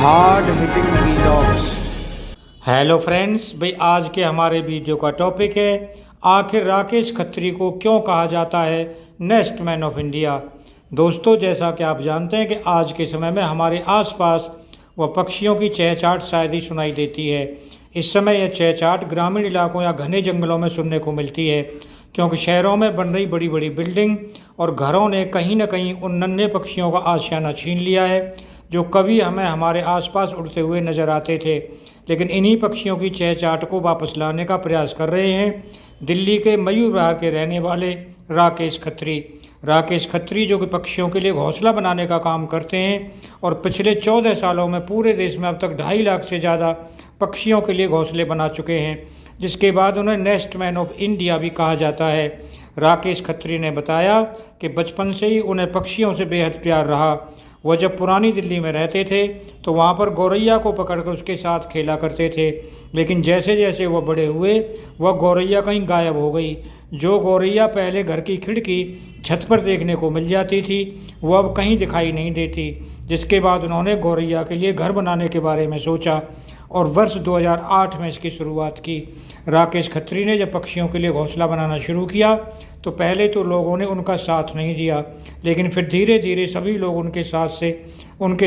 Hard hitting vlogs. Hello friends, भाई आज के हमारे वीडियो का टॉपिक है आखिर राकेश खत्री को क्यों कहा जाता है नेक्स्ट मैन ऑफ इंडिया। दोस्तों, जैसा कि आप जानते हैं कि आज के समय में हमारे आसपास वह पक्षियों की चहचहाट शायद ही सुनाई देती है। इस समय यह चहचहाट ग्रामीण इलाकों या घने जंगलों में सुनने को मिलती है, क्योंकि शहरों में बन रही बड़ी बड़ी बिल्डिंग और घरों ने कहीं न कहीं उन नन्हे पक्षियों का आशियाना छीन लिया है जो कभी हमें हमारे आसपास उड़ते हुए नज़र आते थे। लेकिन इन्हीं पक्षियों की चहचहाट को वापस लाने का प्रयास कर रहे हैं दिल्ली के मयूर विहार के रहने वाले राकेश खत्री जो कि पक्षियों के लिए घोंसला बनाने का काम करते हैं और पिछले 14 सालों में पूरे देश में अब तक 2.5 लाख से ज़्यादा पक्षियों के लिए घोंसले बना चुके हैं, जिसके बाद उन्हें नेक्स्ट मैन ऑफ इंडिया भी कहा जाता है। राकेश खत्री ने बताया कि बचपन से ही उन्हें पक्षियों से बेहद प्यार रहा। वह जब पुरानी दिल्ली में रहते थे तो वहाँ पर गौरैया को पकड़कर उसके साथ खेला करते थे, लेकिन जैसे जैसे वह बड़े हुए वह गौरैया कहीं गायब हो गई। जो गौरैया पहले घर की खिड़की छत पर देखने को मिल जाती थी वह अब कहीं दिखाई नहीं देती, जिसके बाद उन्होंने गौरैया के लिए घर बनाने के बारे में सोचा और वर्ष 2008 में इसकी शुरुआत की। राकेश खत्री ने जब पक्षियों के लिए घोंसला बनाना शुरू किया तो पहले तो लोगों ने उनका साथ नहीं दिया, लेकिन फिर धीरे धीरे सभी लोग उनके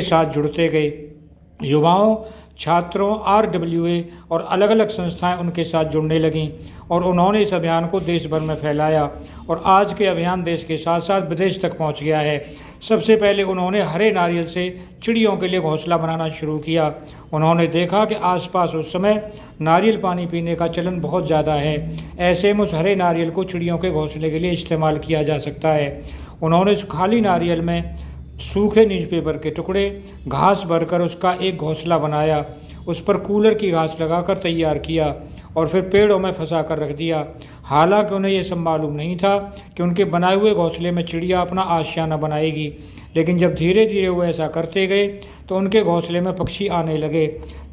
साथ जुड़ते गए। युवाओं, छात्रों, RWA और अलग अलग संस्थाएं उनके साथ जुड़ने लगीं और उन्होंने इस अभियान को देश भर में फैलाया और आज के अभियान देश के साथ साथ विदेश तक पहुंच गया है। सबसे पहले उन्होंने हरे नारियल से चिड़ियों के लिए घोंसला बनाना शुरू किया। उन्होंने देखा कि आसपास उस समय नारियल पानी पीने का चलन बहुत ज़्यादा है, ऐसे में उस हरे नारियल को चिड़ियों के घोंसले के लिए इस्तेमाल किया जा सकता है। उन्होंने उस खाली नारियल में सूखे न्यूज़पेपर के टुकड़े घास भरकर उसका एक घोंसला बनाया, उस पर कूलर की घास लगाकर तैयार किया और फिर पेड़ों में फंसा कर रख दिया। हालांकि उन्हें यह सब मालूम नहीं था कि उनके बनाए हुए घोंसले में चिड़िया अपना आशियाना बनाएगी, लेकिन जब धीरे धीरे वो ऐसा करते गए तो उनके घोंसले में पक्षी आने लगे।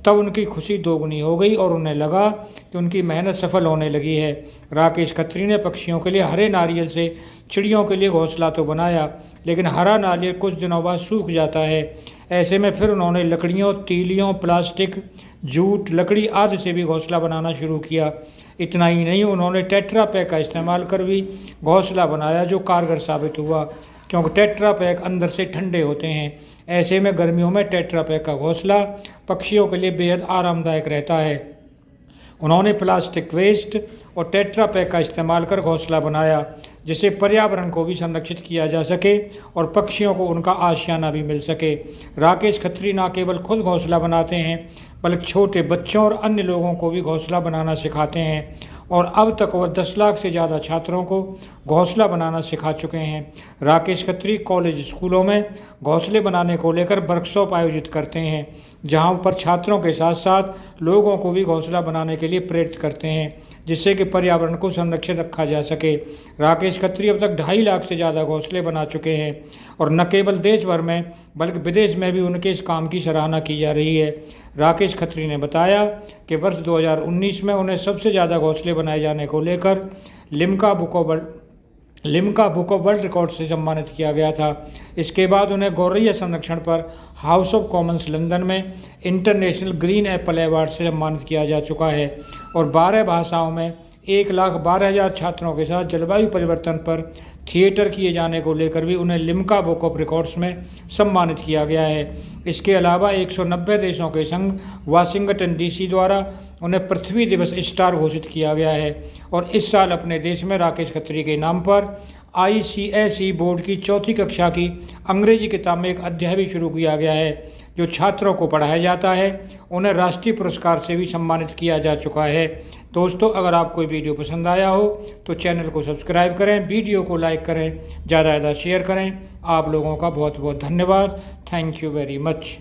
तब उनकी खुशी दोगुनी हो गई और उन्हें लगा कि उनकी मेहनत सफल होने लगी है। राकेश खत्री ने पक्षियों के लिए हरे नारियल से चिड़ियों के लिए घोंसला तो बनाया, लेकिन हरा नारियल कुछ दिनों बाद सूख जाता है। ऐसे में फिर उन्होंने लकड़ियों, तीलियों, प्लास्टिक, जूट, लकड़ी आदि से भी घोंसला बनाना शुरू किया। इतना ही नहीं, उन्होंने टेट्रा पैक का इस्तेमाल कर भी घोंसला बनाया, जो कारगर साबित हुआ, क्योंकि टेट्रा पैक अंदर से ठंडे होते हैं। ऐसे में गर्मियों में टेट्रा पैक का घोंसला पक्षियों के लिए बेहद आरामदायक रहता है। उन्होंने प्लास्टिक वेस्ट और टेट्रा पैक का इस्तेमाल कर घोंसला बनाया, जिससे पर्यावरण को भी संरक्षित किया जा सके और पक्षियों को उनका आशियाना भी मिल सके। राकेश खत्री न केवल खुद घोंसला बनाते हैं बल्कि छोटे बच्चों और अन्य लोगों को भी घोंसला बनाना सिखाते हैं और अब तक वह 10 लाख से ज़्यादा छात्रों को घोंसला बनाना सिखा चुके हैं। राकेश खत्री कॉलेज, स्कूलों में घोंसले बनाने को लेकर वर्कशॉप आयोजित करते हैं, जहां पर छात्रों के साथ साथ लोगों को भी घोंसला बनाने के लिए प्रेरित करते हैं, जिससे कि पर्यावरण को संरक्षित रखा जा सके। राकेश खत्री अब तक 2.5 लाख से ज़्यादा घोंसले बना चुके हैं और न केवल देश भर में बल्कि विदेश में भी उनके इस काम की सराहना की जा रही है। राकेश खत्री ने बताया कि वर्ष 2019 में उन्हें सबसे ज़्यादा घोंसले बनाए जाने को लेकर Limca book of world record से सम्मानित किया गया था। इसके बाद उन्हें गौरैया संरक्षण पर हाउस ऑफ कॉमन्स लंदन में इंटरनेशनल ग्रीन एप्पल अवार्ड से सम्मानित किया जा चुका है और 12 भाषाओं में 1,12,000 छात्रों के साथ जलवायु परिवर्तन पर थिएटर किए जाने को लेकर भी उन्हें लिम्का बुक ऑफ रिकॉर्ड्स में सम्मानित किया गया है। इसके अलावा 190 देशों के संघ वाशिंगटन DC द्वारा उन्हें पृथ्वी दिवस स्टार घोषित किया गया है और इस साल अपने देश में राकेश खत्री के नाम पर ICSE बोर्ड की 4th कक्षा की अंग्रेजी किताब में एक अध्याय भी शुरू किया गया है, जो छात्रों को पढ़ाया जाता है। उन्हें राष्ट्रीय पुरस्कार से भी सम्मानित किया जा चुका है। दोस्तों, अगर आपको ये वीडियो पसंद आया हो तो चैनल को सब्सक्राइब करें, वीडियो को लाइक करें, ज़्यादा से ज़्यादा शेयर करें। आप लोगों का बहुत बहुत धन्यवाद। Thank you very much.